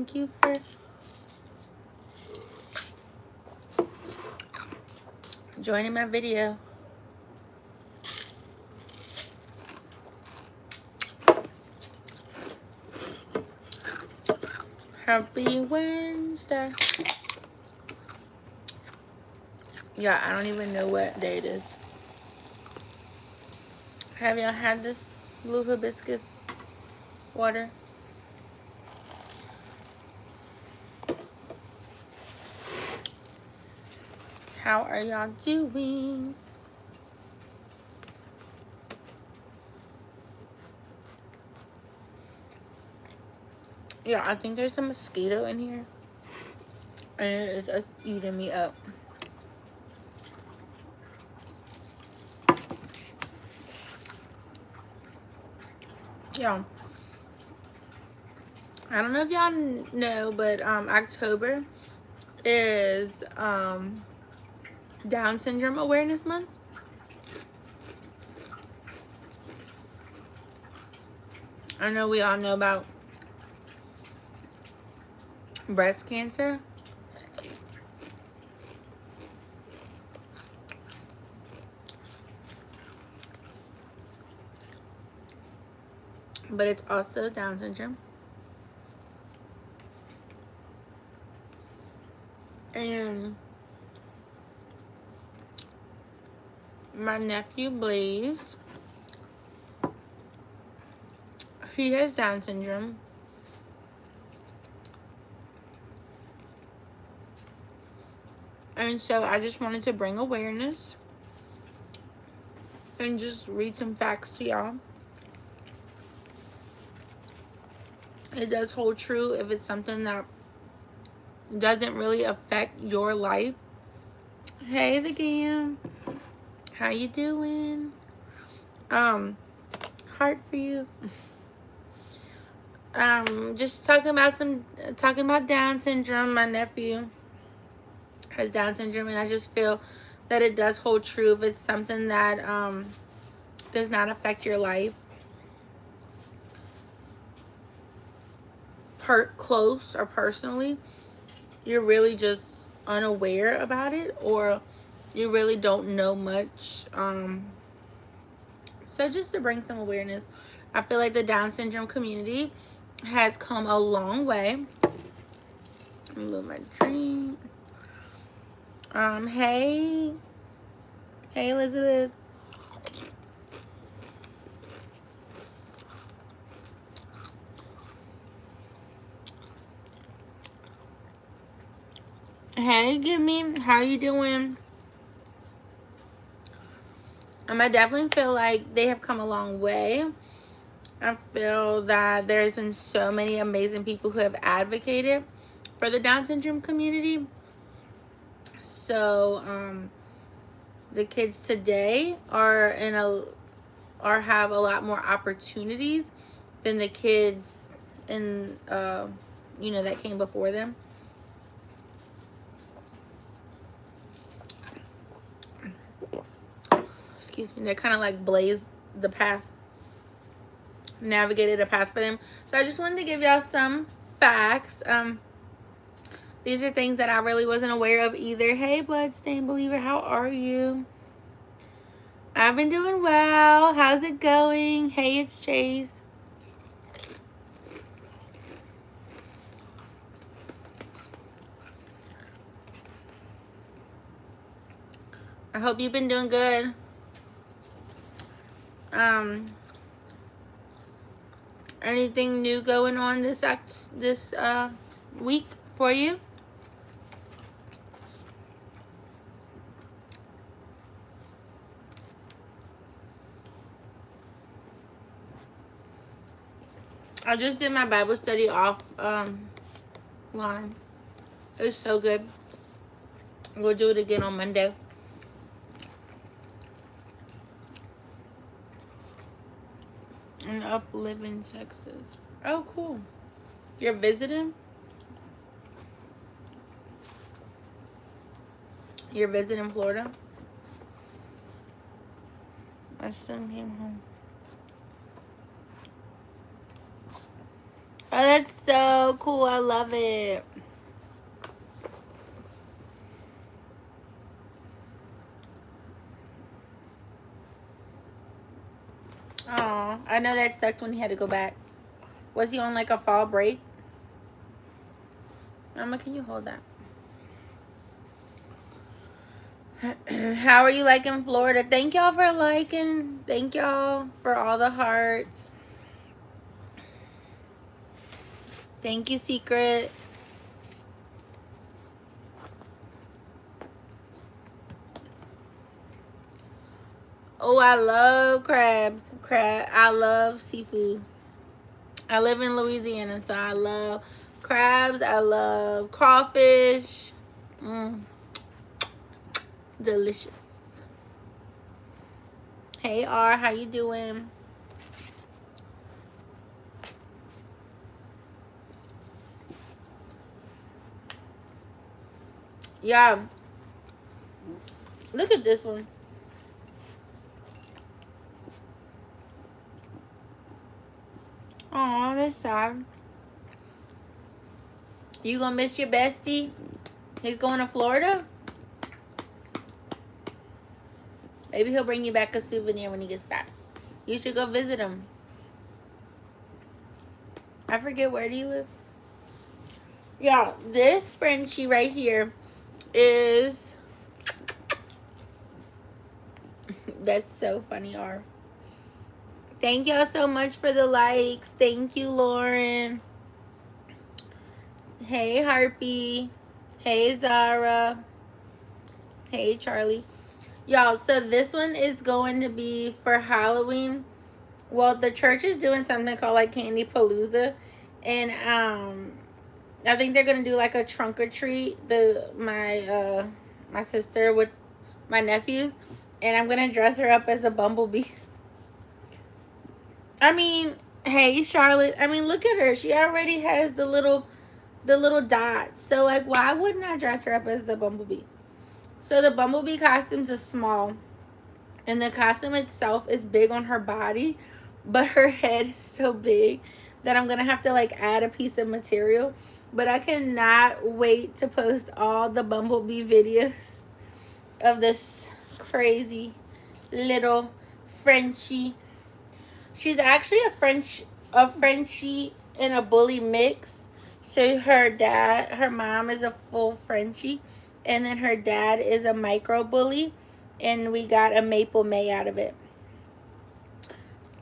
Thank you for joining my video. Happy Wednesday. Yeah, I don't even know what day it is. Have y'all had this blue hibiscus water? How are y'all doing? Yeah, I think there's a mosquito in here. And it's eating me up. Yeah. I don't know if y'all know, but October is Down Syndrome Awareness Month. I know we all know about breast cancer. But it's also Down syndrome. And my nephew Blaze, he has Down syndrome. And so I just wanted to bring awareness and just read some facts to y'all. It does hold true if it's something that doesn't really affect your life. Hey, the Gam. How you doing? Heart for you. Just talking about Down syndrome. My nephew has Down syndrome, and I just feel that it does hold true if it's something that does not affect your life close or personally. You're really just unaware about it, or you really don't know much. So just to bring some awareness, I feel like the Down syndrome community has come a long way. Let me move my drink. Hey Elizabeth. Hey, Gimme, how you doing? I definitely feel like they have come a long way. I feel that there's been so many amazing people who have advocated for the Down syndrome community. So, the kids today have a lot more opportunities than the kids in that came before them. Excuse me. They kind of like blazed the path, navigated a path for them. So I just wanted to give y'all some facts. These are things that I really wasn't aware of either. Hey, Bloodstained Believer, how are you? I've been doing well. How's it going? Hey, it's Chase. I hope you've been doing good. Anything new going on this week for you? I just did my Bible study off line. It was so good. We'll do it again on Monday. In Upliving, Texas. Oh, cool. You're visiting? You're visiting Florida? My son came home. Oh, that's so cool. I love it. Oh, I know that sucked when he had to go back. Was he on like a fall break? Mama, can you hold that? How are you liking Florida? Thank y'all for liking. Thank y'all for all the hearts. Thank you, Secret. Oh, I love crabs. I love seafood. I live in Louisiana, so I love crabs. I love crawfish. Delicious. Hey, R, how you doing? Yeah. Look at this one. Oh, that's sad. You gonna miss your bestie? He's going to Florida? Maybe he'll bring you back a souvenir when he gets back. You should go visit him. I forget, where do you live? Yeah, this Frenchie right here is... That's so funny, R. Thank y'all so much for the likes. Thank you, Lauren. Hey, Harpy. Hey, Zara. Hey, Charlie. Y'all, so this one is going to be for Halloween. Well, the church is doing something called like Candy Palooza. And I think they're gonna do like a trunk or treat. My sister with my nephews. And I'm gonna dress her up as a bumblebee. I mean, hey, Charlotte. I mean, look at her. She already has the little dots. So like, why wouldn't I dress her up as a bumblebee? So the bumblebee costumes are small, and the costume itself is big on her body, but her head is so big that I'm gonna have to like add a piece of material. But I cannot wait to post all the bumblebee videos of this crazy little Frenchie. She's actually a Frenchie and a bully mix. So her mom is a full Frenchie, and then her dad is a micro bully, and we got a Maple May out of it.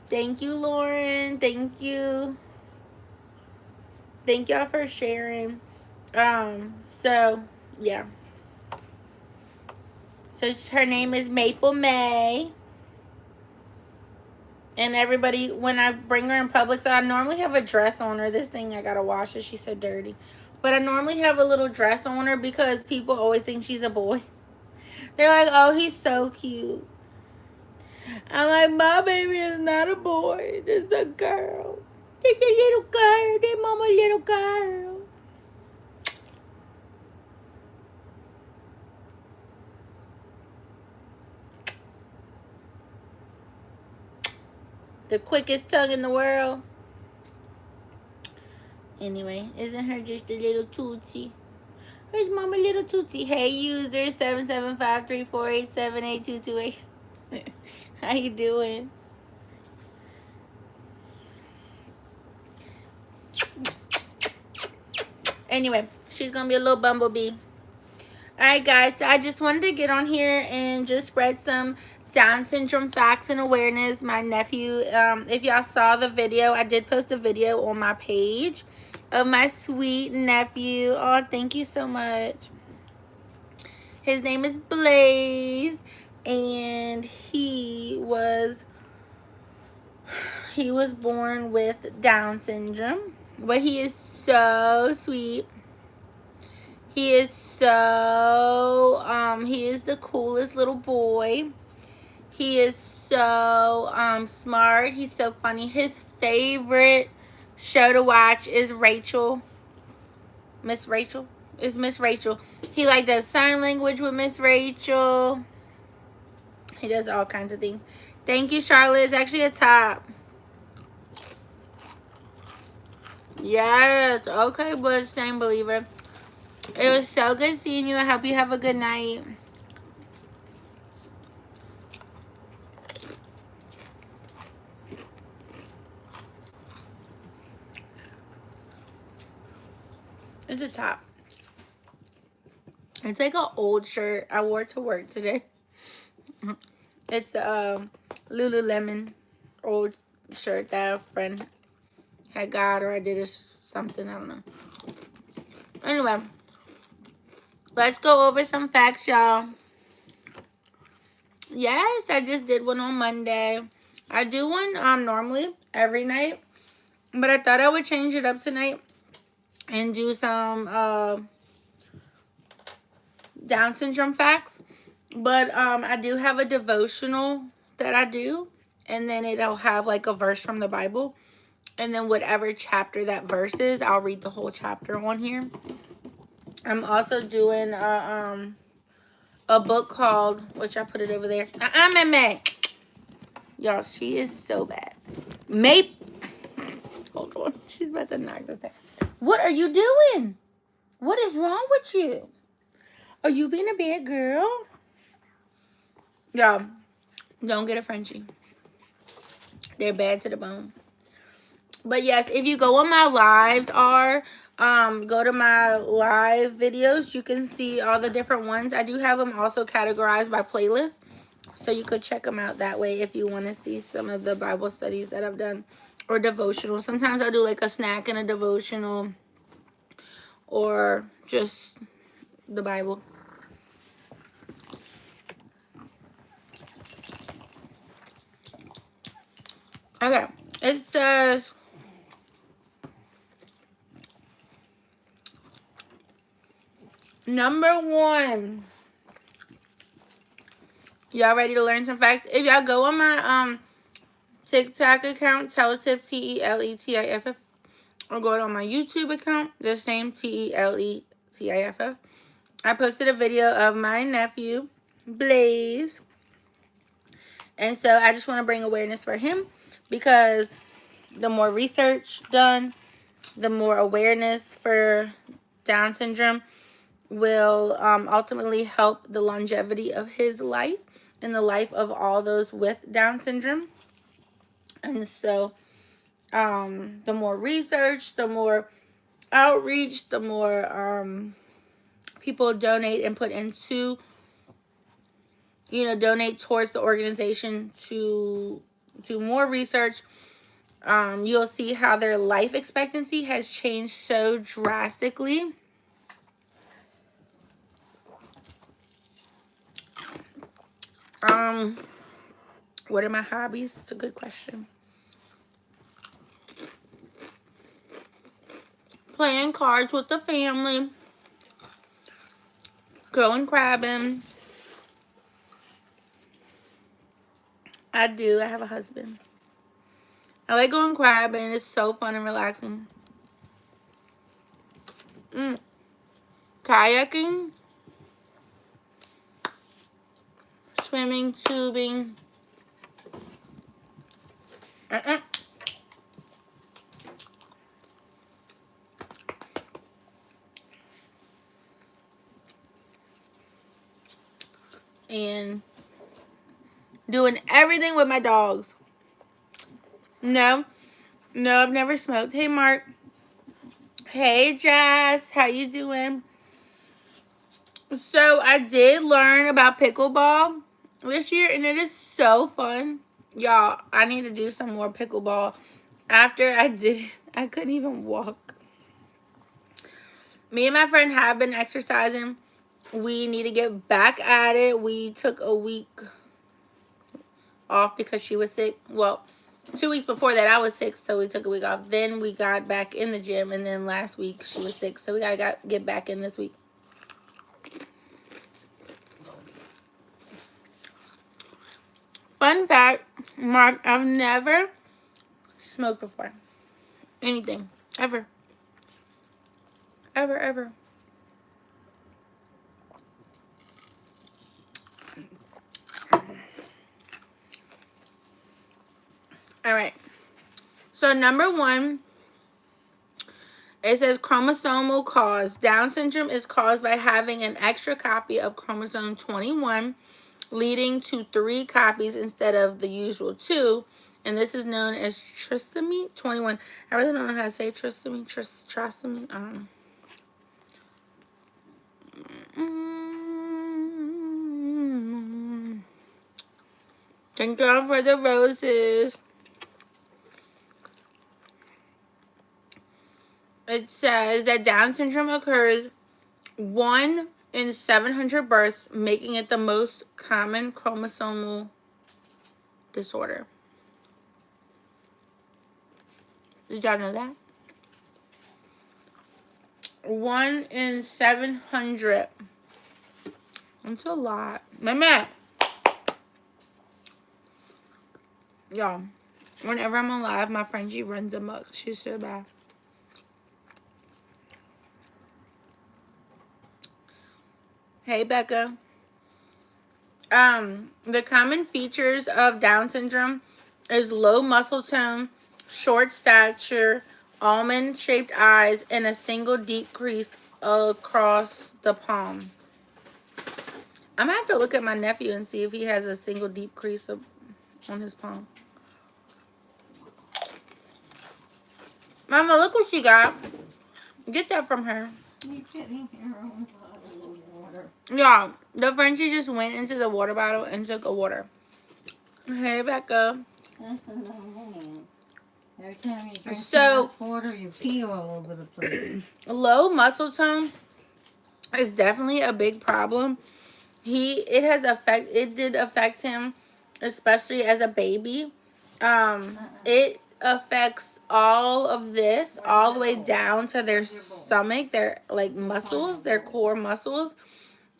Thank you, Lauren. Thank you. Thank y'all for sharing. So yeah. So her name is Maple May. And everybody, when I bring her in public, so I normally have a dress on her. This thing, I gotta wash her. She's so dirty. But I normally have a little dress on her because people always think she's a boy. They're like, oh, he's so cute. I'm like, my baby is not a boy. This is a girl. It's a little girl. This mama little girl. The quickest tongue in the world. Anyway, isn't her just a little tootsie? Where's Mama Little Tootsie? Hey, user 77534878228. How you doing? Anyway, she's going to be a little bumblebee. Alright, guys. So I just wanted to get on here and just spread some Down syndrome facts and awareness. My nephew, if y'all saw the video, I did post a video on my page of my sweet nephew. Oh, thank you so much. His name is Blaze, and he was born with Down syndrome, but he is so sweet. He is he is the coolest little boy. He is so smart. He's so funny. His favorite show to watch is Rachel. Miss Rachel. Is Miss Rachel. He like does sign language with Miss Rachel. He does all kinds of things. Thank you, Charlotte. It's actually a top. Yes. Okay, Bloodstained Believer. It was so good seeing you. I hope you have a good night. It's a top. It's like an old shirt. I wore it to work today. It's Lululemon old shirt that a friend had got, or I did something. I don't know. Anyway, let's go over some facts, y'all. Yes, I just did one on Monday. I do one normally every night, but I thought I would change it up tonight and do some Down syndrome facts. But I do have a devotional that I do, and then it'll have like a verse from the Bible, and then whatever chapter that verse is, I'll read the whole chapter on here. I'm also doing a book called, which I put it over there. Meme. Y'all, she is so bad. Mape. Hold on. She's about to knock this down. What are you doing? What is wrong with you? Are you being a bad girl? Y'all, don't get a Frenchie. They're bad to the bone. But yes, if you go on my lives go to my live videos, you can see all the different ones. I do have them also categorized by playlist, so you could check them out that way if you want to see some of the Bible studies that I've done, or devotional. Sometimes I'll do like a snack and a devotional, or just the Bible. Okay, it says number 1. Y'all ready to learn some facts? If y'all go on my TikTok account, Teletiff, TELETIFF, or go on my YouTube account, the same TELETIFF. I posted a video of my nephew, Blaze. And so I just want to bring awareness for him, because the more research done, the more awareness for Down syndrome will ultimately help the longevity of his life and the life of all those with Down syndrome. And so the more research, the more outreach, the more people donate and put into, donate towards the organization to do more research, you'll see how their life expectancy has changed so drastically. What are my hobbies? It's a good question. Playing cards with the family. Going crabbing. I do. I have a husband. I like going crabbing. It's so fun and relaxing. Kayaking. Swimming, tubing. And doing everything with my dogs. No, I've never smoked. Hey, Mark. Hey, Jess. How you doing? So I did learn about pickleball this year, and it is so fun. Y'all, I need to do some more pickleball. After I did, I couldn't even walk. Me and my friend have been exercising. We need to get back at it. We took a week off because she was sick. Well, 2 weeks before that I was sick, so we took a week off. Then we got back in the gym, and then last week she was sick, so we gotta get back in this week. Fun fact, Mark, I've never smoked before. Anything. Ever. Ever, ever. Alright. So number 1, It says chromosomal cause. Down syndrome is caused by having an extra copy of chromosome 21, leading to 3 copies instead of the usual 2. And this is known as trisomy 21. I really don't know how to say trisomy. Trisomy. I don't know. Thank God for the roses. It says that Down syndrome occurs 1 in 700 births, making it the most common chromosomal disorder. Did y'all know that? 1 in 700. That's a lot. Mama! Y'all, whenever I'm alive, my friend, she runs amok. She's so bad. Hey, Becca. The common features of Down syndrome is low muscle tone, short stature, almond-shaped eyes, and a single deep crease across the palm. I'm gonna have to look at my nephew and see if he has a single deep crease on his palm. Mama, look what she got. Get that from her. You sitting here on a bottle of water. Yeah, the Frenchie just went into the water bottle and took a water. Hey, Becca. Every time you drink So, too much water, you pee all over the place. Low muscle tone is definitely a big problem. It did affect him, especially as a baby. It affects all of this, all the way down to their stomach, their like muscles, their core muscles.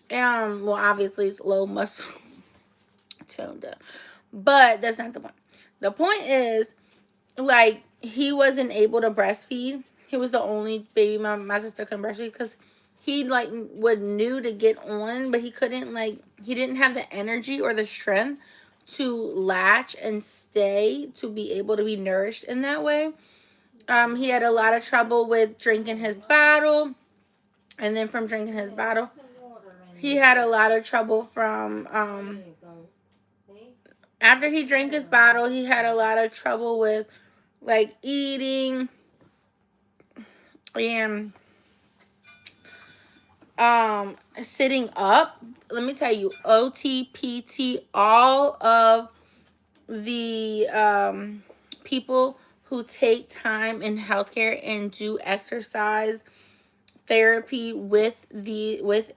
Well, obviously it's low muscle toned up, but that's not the point. The point is, like, he wasn't able to breastfeed. He was the only baby my sister couldn't breastfeed because he like knew to get on, but he couldn't, like, he didn't have the energy or the strength to latch and stay to be able to be nourished in that way. He had a lot of trouble with drinking his bottle, and then from drinking his bottle, he had a lot of trouble from after he drank his bottle, he had a lot of trouble with like eating and sitting up. Let me tell you, OTPT, all of the people who take time in healthcare and do exercise therapy with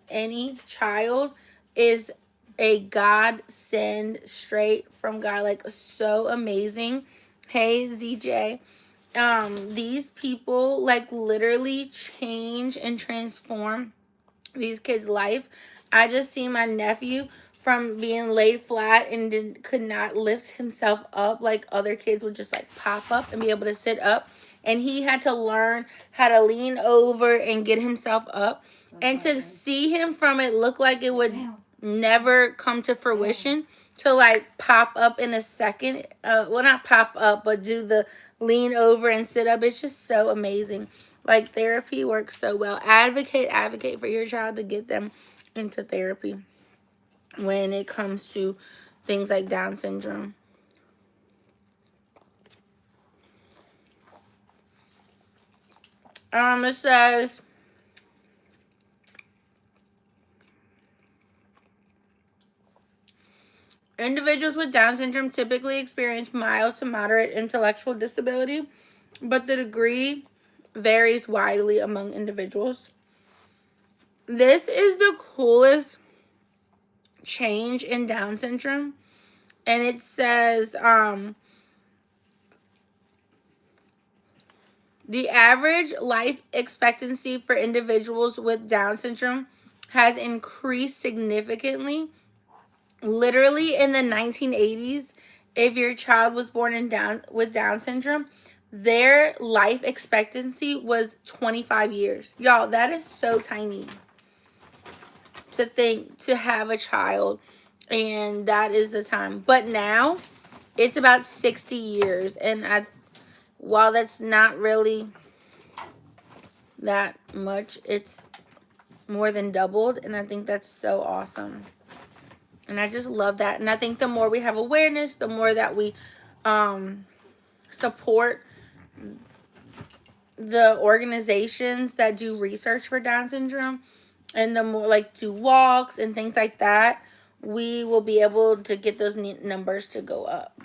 any child is a godsend straight from God. Like, so amazing. Hey, ZJ. These people like literally change and transform these kids' life. I just seen my nephew from being laid flat and could not lift himself up, like other kids would just like pop up and be able to sit up, and he had to learn how to lean over and get himself up. And to see him from it look like it would never come to fruition, to like pop up in a second, well, not pop up, but do the lean over and sit up, it's just so amazing. Like, therapy works so well. Advocate for your child to get them into therapy when it comes to things like Down syndrome. It says, individuals with Down syndrome typically experience mild to moderate intellectual disability, but the degree varies widely among individuals. This is the coolest change in Down syndrome. And it says, the average life expectancy for individuals with Down syndrome has increased significantly. Literally in the 1980s, if your child was born with Down syndrome, their life expectancy was 25 years. Y'all, that is so tiny to think to have a child, and that is the time. But now it's about 60 years, and while that's not really that much. It's more than doubled, and I think that's so awesome. And I just love that. And I think the more we have awareness, the more that we support the organizations that do research for Down syndrome, and the more like do walks and things like that, we will be able to get those numbers to go up.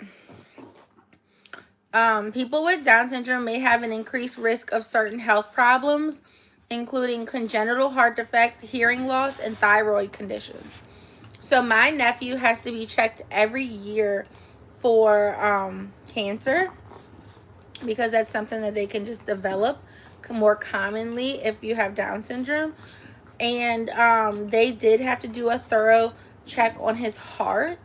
People with Down syndrome may have an increased risk of certain health problems, including congenital heart defects, hearing loss, and thyroid conditions. So my nephew has to be checked every year for cancer, because that's something that they can just develop more commonly if you have Down syndrome. And they did have to do a thorough check on his heart.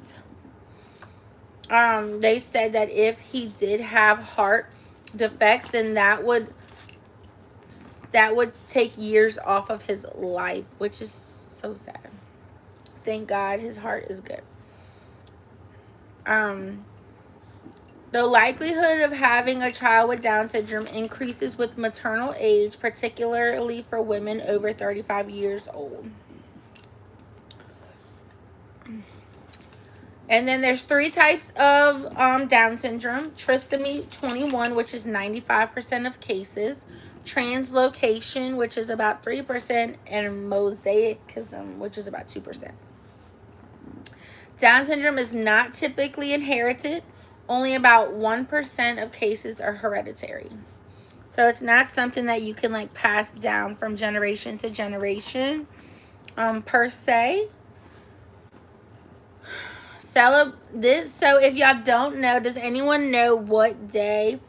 They said that if he did have heart defects, then that would take years off of his life, which is so sad. Thank God his heart is good. The likelihood of having a child with Down syndrome increases with maternal age, particularly for women over 35 years old. And then there's 3 types of Down syndrome. Trisomy 21, which is 95% of cases. Translocation, which is about 3%. And mosaicism, which is about 2%. Down syndrome is not typically inherited. Only about 1% of cases are hereditary. So it's not something that you can like pass down from generation to generation per se. So if y'all don't know, does anyone know what day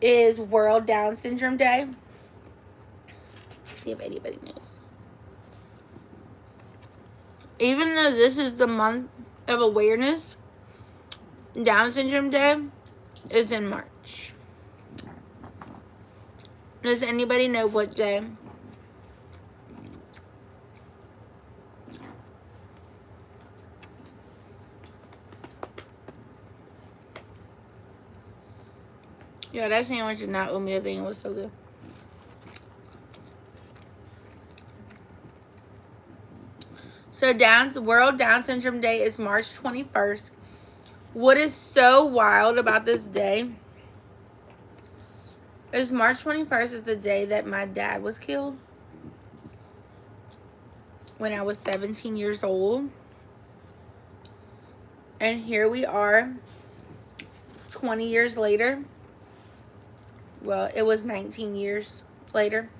is World Down Syndrome Day? Let's see if anybody knows. Even though this is the month of awareness, Down Syndrome Day is in March. Does anybody know what day? Yeah, that sandwich is not oatmeal thing. It was so good. So World Down Syndrome Day is March 21st. What is so wild about this day is March 21st is the day that my dad was killed when I was 17 years old. And here we are 20 years later. Well, it was 19 years later,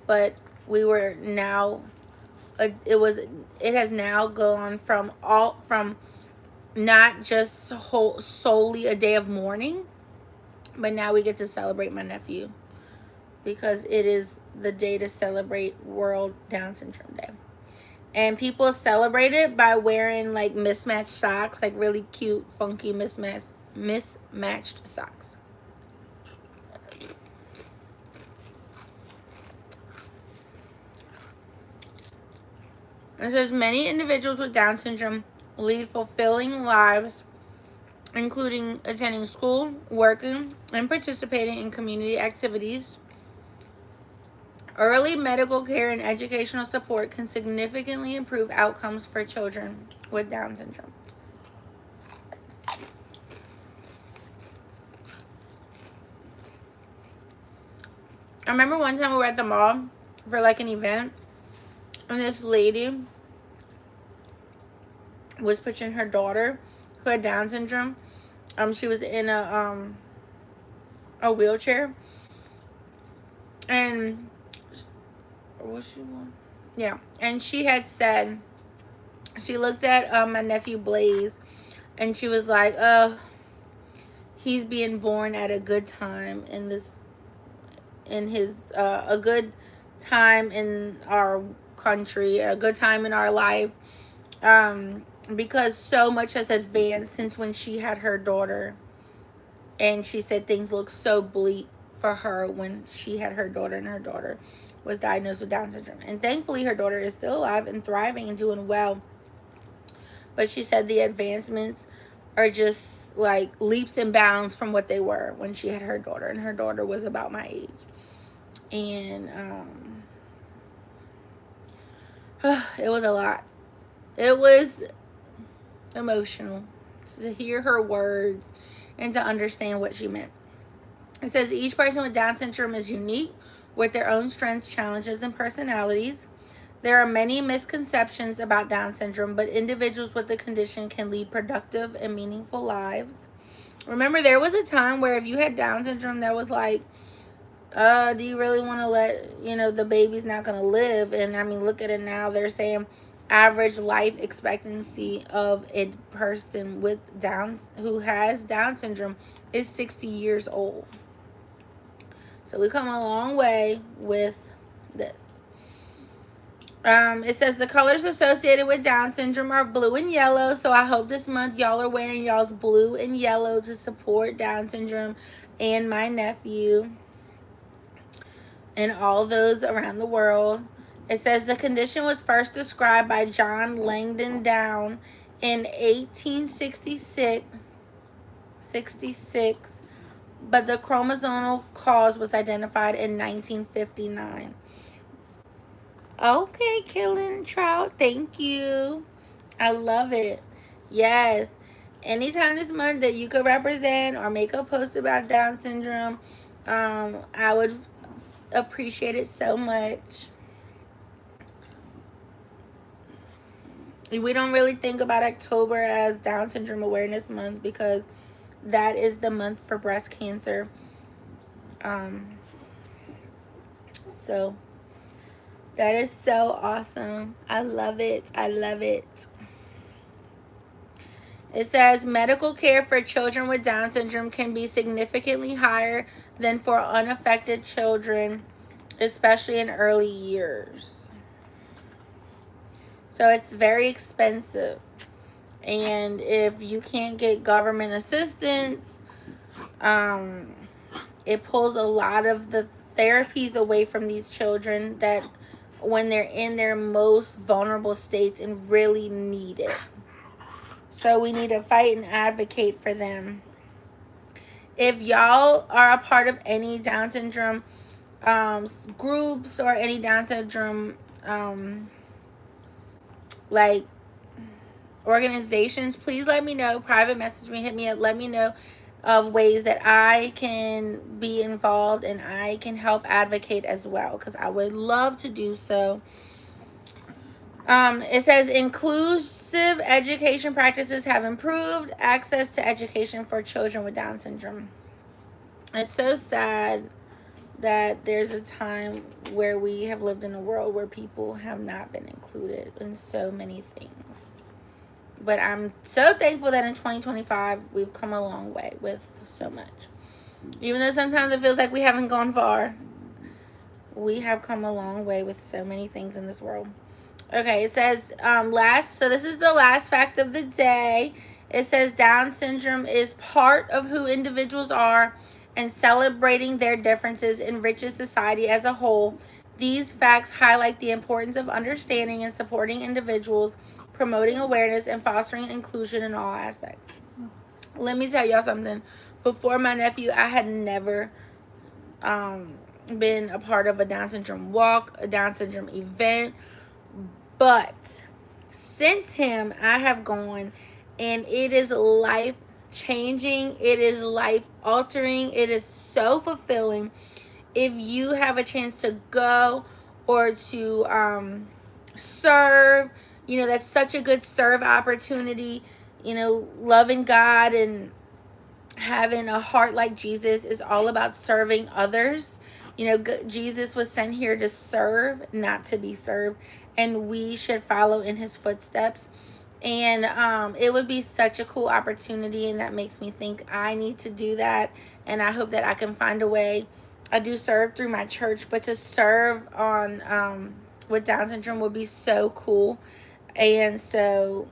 but we were now it has now gone from not just solely a day of mourning, but now we get to celebrate my nephew, because it is the day to celebrate World Down Syndrome Day. And people celebrate it by wearing like mismatched socks, like really cute, funky mismatched socks. It says many individuals with Down syndrome lead fulfilling lives, including attending school, working, and participating in community activities. Early medical care and educational support can significantly improve outcomes for children with Down syndrome. I remember one time we were at the mall for like an event, and this lady was pushing her daughter who had Down syndrome. She was in a wheelchair, and and she had said, she looked at my nephew Blaze, and she was like, "Oh, he's being born at a good time a good time in our country, a good time in our life, because so much has advanced since when she had her daughter." And she said things look so bleak for her when she had her daughter, and her daughter was diagnosed with Down syndrome. And thankfully her daughter is still alive and thriving and doing well. But she said the advancements are just like leaps and bounds from what they were when she had her daughter, and her daughter was about my age. And It was a lot. It was emotional to hear her words and to understand what she meant. It says each person with Down syndrome is unique with their own strengths, challenges, and personalities. There are many misconceptions about Down syndrome, but individuals with the condition can lead productive and meaningful lives. Remember, there was a time where if you had Down syndrome, there was like, do you really want to let, the baby's not going to live? And I mean, look at it now. They're saying average life expectancy of a person with who has Down syndrome is 60 years old. So we come a long way with this. It says the colors associated with Down syndrome are blue and yellow. So I hope this month y'all are wearing y'all's blue and yellow to support Down syndrome and my nephew and all those around the world. It says the condition was first described by John Langdon Down in 1866, but the chromosomal cause was identified in 1959. Okay, Killing Trout, thank you. I love it. Yes. Anytime this month that you could represent or make a post about Down syndrome, I would appreciate it so much. We don't really think about October as Down syndrome awareness month because that is the month for breast cancer. So that is so awesome. I love it. I love it. It says medical care for children with Down syndrome can be significantly higher than for unaffected children, especially in early years. So it's very expensive. And if you can't get government assistance, it pulls a lot of the therapies away from these children that when they're in their most vulnerable states and really need it. So we need to fight and advocate for them. If y'all are a part of any Down syndrome groups or any Down syndrome like organizations, please let me know. Private message me, hit me up, let me know of ways that I can be involved and I can help advocate as well, because I would love to do so. It says inclusive education practices have improved access to education for children with Down syndrome. It's so sad that there's a time where we have lived in a world where people have not been included in so many things. But I'm so thankful that in 2025 we've come a long way with so much. Even though sometimes it feels like we haven't gone far, we have come a long way with so many things in this world. Okay, it says so this is the last fact of the day. It says Down syndrome is part of who individuals are, and celebrating their differences enriches society as a whole. These facts highlight the importance of understanding and supporting individuals, promoting awareness, and fostering inclusion in all aspects. Let me tell y'all something. Before my nephew, I had never been a part of a Down syndrome walk, a Down syndrome event. But since him, I have gone, and it is life changing. It is life altering. It is so fulfilling. If you have a chance to go or to serve, that's such a good serve opportunity. Loving God and having a heart like Jesus is all about serving others. Jesus was sent here to serve, not to be served. And we should follow in his footsteps. And it would be such a cool opportunity, and that makes me think I need to do that. And I hope that I can find a way. I do serve through my church, but to serve on with Down syndrome would be so cool. And so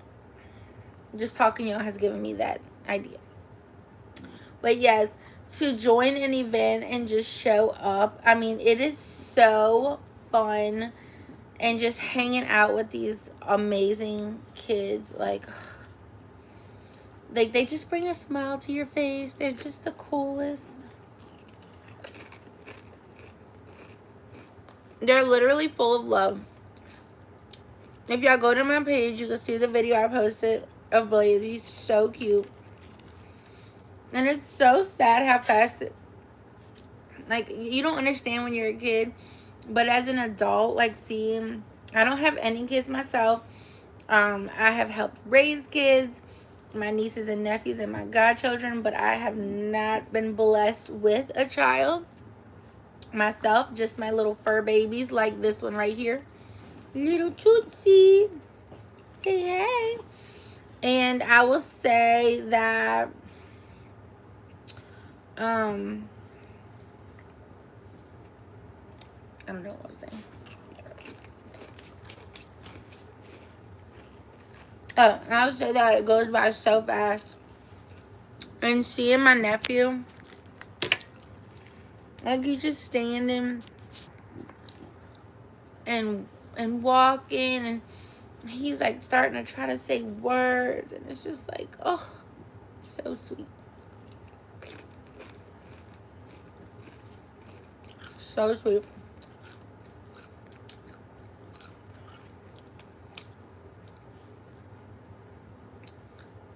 just talking to y'all has given me that idea. But yes, to join an event and just show up, I mean, it is so fun. And just hanging out with these amazing kids, like they just bring a smile to your face. They're just the coolest. They're literally full of love. If y'all go to my page, you can see the video I posted of Blaze. He's so cute. And it's so sad how fast like, you don't understand when you're a kid, but as an adult, like, seeing, I don't have any kids myself. I have helped raise kids, my nieces and nephews and my godchildren, but I have not been blessed with a child myself, just my little fur babies like this one right here. Little Tootsie. Say hey. And I will say that I don't know what I was saying. Oh, I would say that it goes by so fast. And seeing my nephew, like, he's just standing and walking, and he's like starting to try to say words, and it's just like, oh, so sweet. So sweet.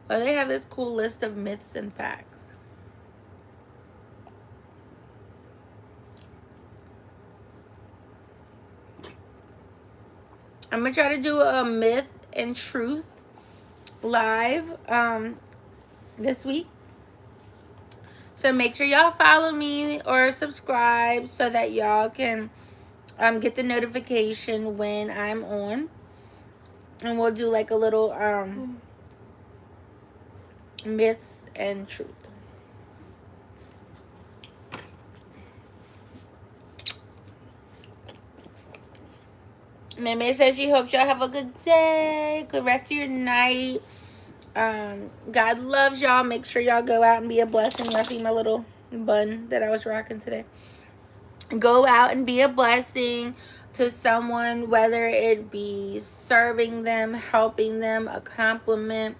But they have this cool list of myths and facts. I'm gonna try to do a myth and truth live this week. So make sure y'all follow me or subscribe so that y'all can get the notification when I'm on. And we'll do like a little myths and truth. Meme says she hopes y'all have a good day, good rest of your night. God loves y'all. Make sure y'all go out and be a blessing. Y'all see my little bun that I was rocking today. Go out and be a blessing to someone, whether it be serving them, helping them, a compliment,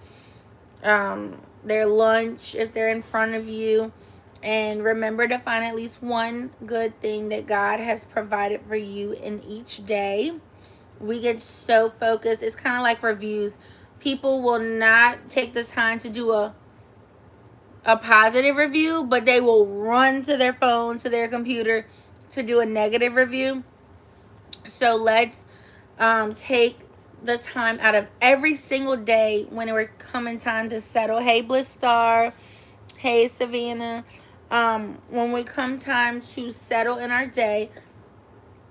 their lunch if they're in front of you. And remember to find at least one good thing that God has provided for you in each day. We get so focused. It's kind of like reviews. People will not take the time to do a positive review, but they will run to their phone, to their computer to do a negative review. So let's take the time out of every single day when we're coming time to settle. Hey, Bliss Star. Hey, Savannah. When we come time to settle in our day,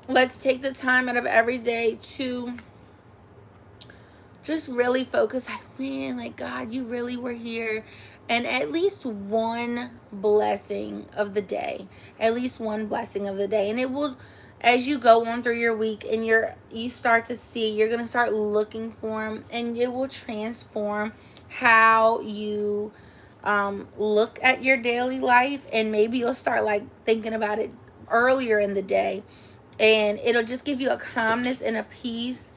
let's take the time out of every day to just really focus. Like, man, like, God, you really were here. And at least one blessing of the day. At least one blessing of the day. And it will, as you go on through your week and you start to see, you're going to start looking for them. And it will transform how you look at your daily life. And maybe you'll start, like, thinking about it earlier in the day. And it'll just give you a calmness and a peace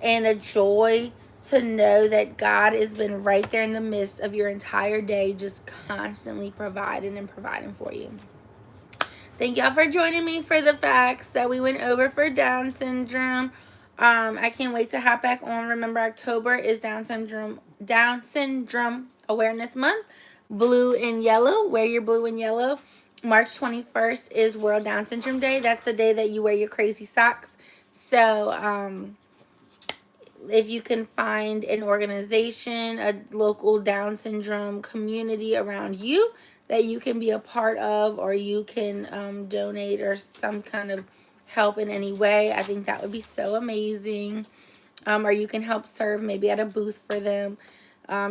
and a joy to know that God has been right there in the midst of your entire day, just constantly providing and providing for you. Thank y'all for joining me for the facts that we went over for Down syndrome. I can't wait to hop back on. Remember, October is Down Syndrome Awareness Month. Blue and yellow. Wear your blue and yellow. March 21st is World Down Syndrome Day. That's the day that you wear your crazy socks. So, if you can find an organization, a local Down syndrome community around you that you can be a part of, or you can donate or some kind of help in any way, I think that would be so amazing. Or you can help serve maybe at a booth for them.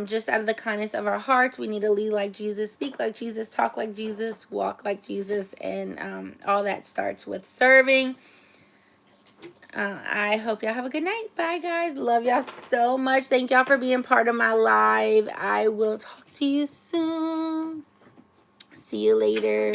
Just out of the kindness of our hearts, we need to lead like Jesus, speak like Jesus, talk like Jesus, walk like Jesus, and all that starts with serving. I hope y'all have a good night. Bye, guys. Love y'all so much. Thank y'all for being part of my live. I will talk to you soon. See you later.